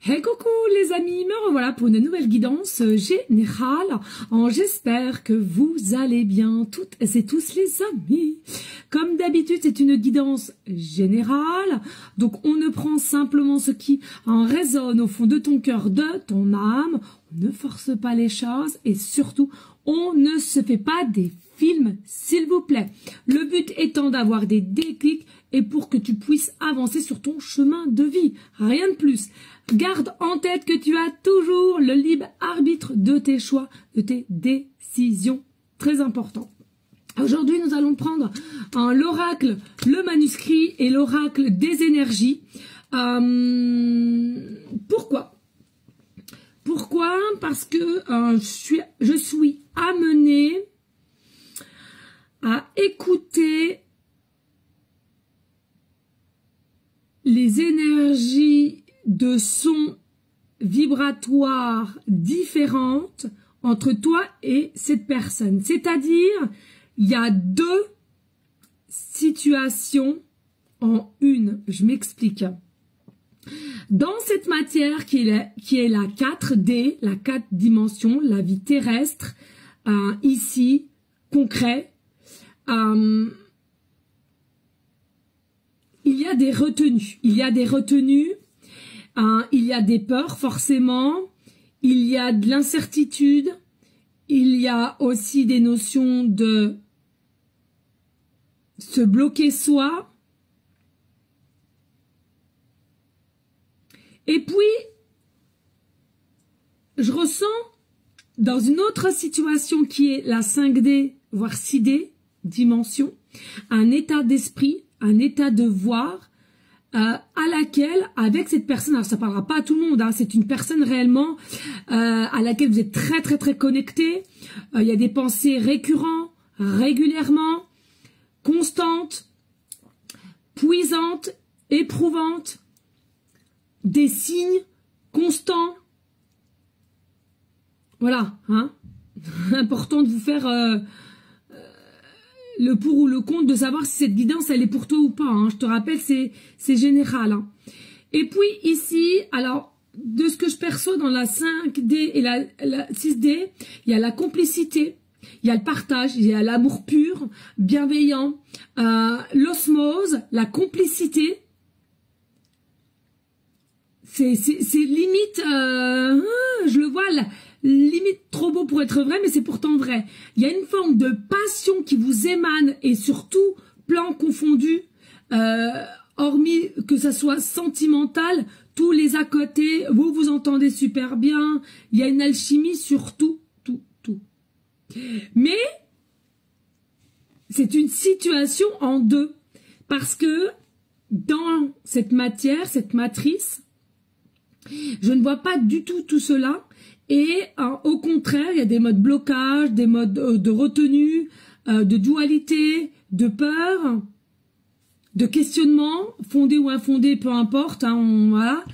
Hey coucou les amis, me revoilà pour une nouvelle guidance générale. J'espère que vous allez bien toutes et tous les amis. Comme d'habitude, c'est une guidance générale. Donc on ne prend simplement ce qui résonne au fond de ton cœur, de ton âme. On ne force pas les choses et surtout, on ne se fait pas des films, s'il vous plaît. Le but étant d'avoir des déclics et pour que tu puisses avancer sur ton chemin de vie. Rien de plus. Garde en tête que tu as toujours le libre arbitre de tes choix, de tes décisions. Très important. Aujourd'hui, nous allons prendre l'oracle, le manuscrit et l'oracle des énergies. Pourquoi? Parce que je suis amenée à écouter les énergies de sons vibratoires différentes entre toi et cette personne. C'est-à-dire, il y a deux situations en une. Je m'explique. Dans cette matière qui est la 4D, la 4 dimensions, la vie terrestre, ici, concret, il y a des retenues. Il y a des retenues. Il y a des peurs, forcément. Il y a de l'incertitude. Il y a aussi des notions de se bloquer soi. Et puis, je ressens dans une autre situation qui est la 5D, voire 6D, dimension, un état d'esprit, un état de voir, à laquelle, avec cette personne, alors ça parlera pas à tout le monde, hein, c'est une personne réellement à laquelle vous êtes très très très connecté. Il y a des pensées récurrentes, régulièrement, constantes, puisantes, éprouvantes, des signes constants. Voilà, hein. Important de vous faire le pour ou le contre, de savoir si cette guidance elle est pour toi ou pas, hein. Je te rappelle, c'est général, hein. Et puis ici, alors de ce que je perçois dans la 5D et la 6D, il y a la complicité, il y a le partage, il y a l'amour pur, bienveillant, l'osmose, la complicité. C'est limite, je le vois là, limite trop beau pour être vrai, mais c'est pourtant vrai. Il y a une forme de passion qui vous émane et surtout plan confondu, hormis que ça soit sentimental, tous les à côté, vous vous entendez super bien, il y a une alchimie sur tout. Mais c'est une situation en deux, parce que dans cette matière, cette matrice, je ne vois pas du tout cela. Et au contraire, il y a des modes blocage, des modes de retenue, de dualité, de peur, de questionnement, fondé ou infondé, peu importe, hein, voilà.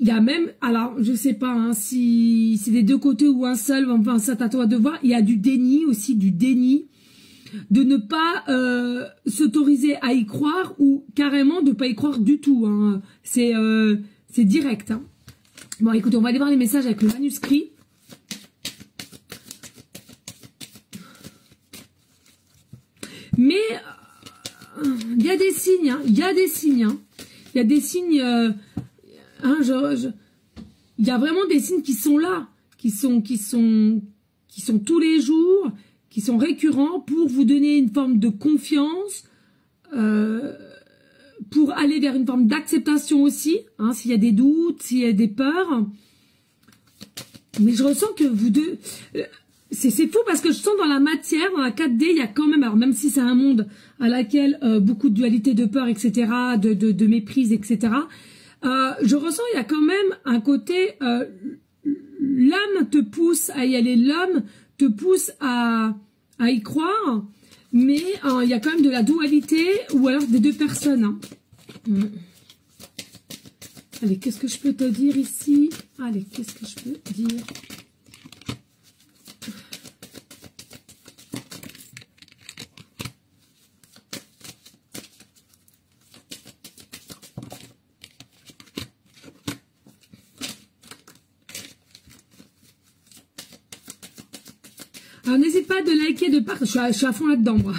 Il y a même, alors je sais pas hein, si c'est des deux côtés ou un seul, enfin ça à toi de voir, il y a du déni aussi, du déni, de ne pas s'autoriser à y croire ou carrément de ne pas y croire du tout, hein. C'est direct, hein. Bon écoutez, on va aller voir les messages avec le manuscrit. Mais il y a des signes, hein. Il y a des signes, hein. Il y a des signes, il y a vraiment des signes qui sont là, qui sont tous les jours, qui sont récurrents pour vous donner une forme de confiance, pour aller vers une forme d'acceptation aussi, hein, s'il y a des doutes, s'il y a des peurs. Mais je ressens que vous deux... c'est fou parce que je sens dans la matière, dans la 4D, il y a quand même, alors même si c'est un monde à laquelle beaucoup de dualité, de peur, etc., de méprise, etc., je ressens il y a quand même un côté... l'âme te pousse à y aller, l'homme te pousse à y croire, mais il y a quand même de la dualité ou alors des deux personnes, hein. Allez, qu'est-ce que je peux te dire ici? Allez, qu'est-ce que je peux dire? Alors n'hésite pas de liker, de partager. Je suis à fond là-dedans, moi.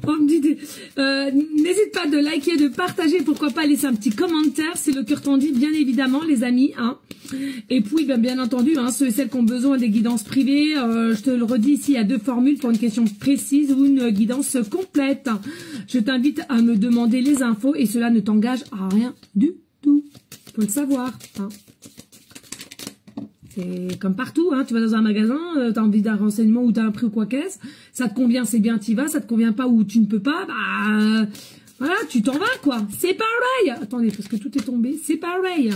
On me dit n'hésite pas de liker, de partager, pourquoi pas laisser un petit commentaire, c'est le cœur tendu, bien évidemment, les amis, hein. Et puis, bien entendu, hein, ceux et celles qui ont besoin des guidances privées, je te le redis ici, il y a 2 formules pour une question précise ou une guidance complète. Je t'invite à me demander les infos et cela ne t'engage à rien du tout. Faut le savoir, hein. C'est comme partout, hein. Tu vas dans un magasin, tu as envie d'un renseignement ou tu as un prix ou quoi qu'est-ce, ça te convient, c'est bien, tu y vas, ça te convient pas ou tu ne peux pas, bah voilà, tu t'en vas quoi. C'est pareil. Attendez, parce que tout est tombé, c'est pareil.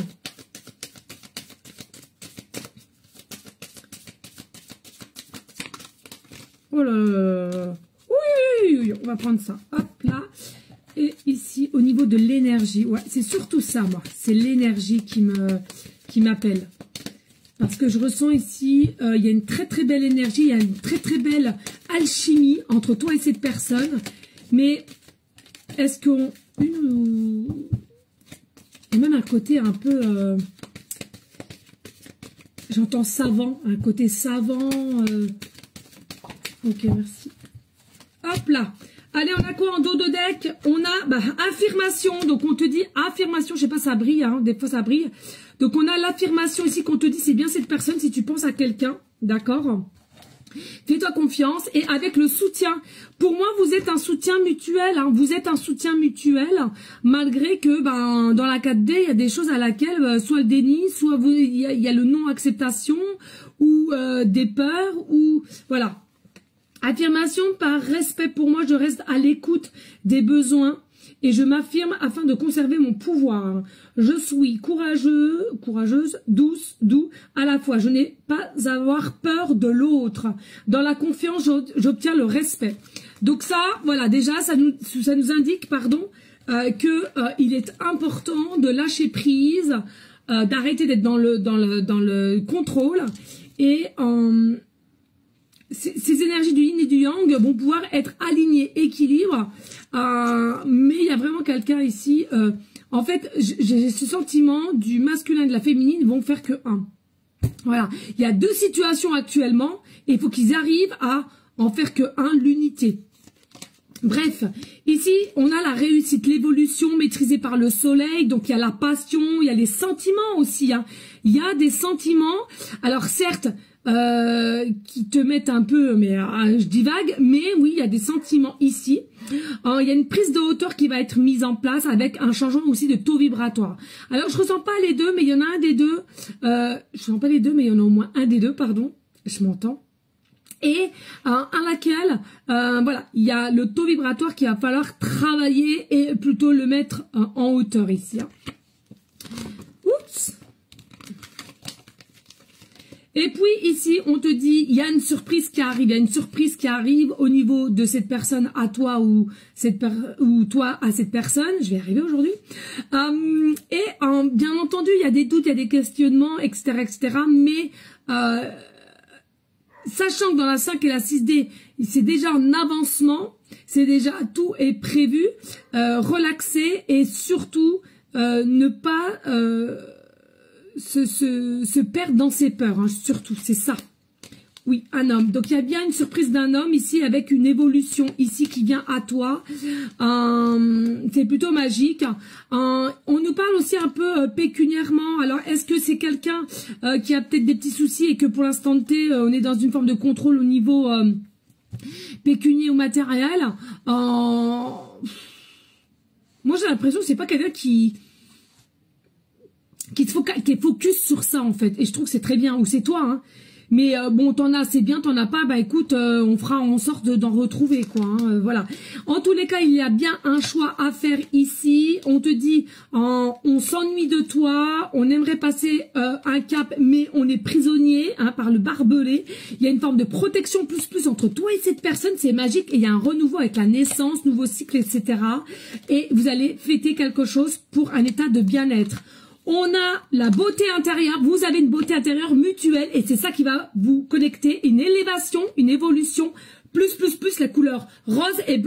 Oh là là. Oui, on va prendre ça. Hop là. Et ici, au niveau de l'énergie, ouais, c'est surtout ça, moi. C'est l'énergie qui m'appelle. Parce que je ressens ici, il y a une très très belle énergie, il y a une très très belle alchimie entre toi et cette personne. Mais est-ce qu'on... Il y a même un côté un peu... j'entends savant, un côté savant. Ok, merci. Hop là. Allez, on a quoi en dos de deck? On a affirmation. Donc on te dit affirmation. Je sais pas, ça brille, hein, des fois ça brille. Donc on a l'affirmation ici qu'on te dit, c'est bien cette personne si tu penses à quelqu'un, d'accord? Fais-toi confiance et avec le soutien. Pour moi, vous êtes un soutien mutuel, hein, vous êtes un soutien mutuel, malgré que dans la 4D, il y a des choses à laquelle, soit le déni, soit il y a le non-acceptation, ou des peurs, ou voilà. Affirmation par respect pour moi, je reste à l'écoute des besoins. Et je m'affirme afin de conserver mon pouvoir. Je suis courageuse, douce, doux à la fois. Je n'ai pas à avoir peur de l'autre. Dans la confiance, j'obtiens le respect. Donc ça, voilà, déjà, ça nous indique, il est important de lâcher prise, d'arrêter d'être dans le contrôle et ces énergies du yin et du yang vont pouvoir être alignées, équilibre, mais il y a vraiment quelqu'un ici, en fait, j'ai ce sentiment du masculin et de la féminine vont faire que un. Voilà, il y a 2 situations actuellement, et il faut qu'ils arrivent à en faire que un, l'unité. Bref, ici, on a la réussite, l'évolution maîtrisée par le soleil, donc il y a la passion, il y a les sentiments aussi, hein. Il y a des sentiments, alors certes, qui te mettent un peu, mais je divague, mais oui, il y a des sentiments ici. Il y a une prise de hauteur qui va être mise en place avec un changement aussi de taux vibratoire. Alors, je ressens pas les deux, mais il y en a un des deux. Je ressens pas les deux, mais il y en a au moins un des deux, pardon. Je m'entends. Et à laquelle, voilà, il y a le taux vibratoire qu'il va falloir travailler et plutôt le mettre en hauteur ici. Hein. Oups. Et puis ici, on te dit, il y a une surprise qui arrive. Il y a une surprise qui arrive au niveau de cette personne à toi ou toi à cette personne. Je vais y arriver aujourd'hui. Bien entendu, il y a des doutes, il y a des questionnements, etc., etc. Mais sachant que dans la 5 et la 6D, c'est déjà en avancement, c'est déjà tout est prévu, relaxer et surtout ne pas se perdre dans ses peurs, hein, surtout, c'est ça. Oui, un homme. Donc, il y a bien une surprise d'un homme ici avec une évolution ici qui vient à toi. C'est plutôt magique. On nous parle aussi un peu pécuniairement. Alors, est-ce que c'est quelqu'un qui a peut-être des petits soucis et que pour l'instant T, on est dans une forme de contrôle au niveau pécunier ou matériel? Moi, j'ai l'impression que c'est pas quelqu'un qui est focus sur ça en fait, et je trouve que c'est très bien, ou c'est toi, hein. Mais bon, t'en as, c'est bien, t'en as pas, bah écoute, on fera en sorte d'en retrouver quoi, hein, voilà. En tous les cas, il y a bien un choix à faire ici. On te dit, on s'ennuie de toi, on aimerait passer un cap, mais on est prisonnier, hein, par le barbelé. Il y a une forme de protection plus entre toi et cette personne, c'est magique, et il y a un renouveau avec la naissance, nouveau cycle, etc. Et vous allez fêter quelque chose pour un état de bien-être. On a la beauté intérieure, vous avez une beauté intérieure mutuelle et c'est ça qui va vous connecter, une élévation, une évolution, plus la couleur rose et blanc.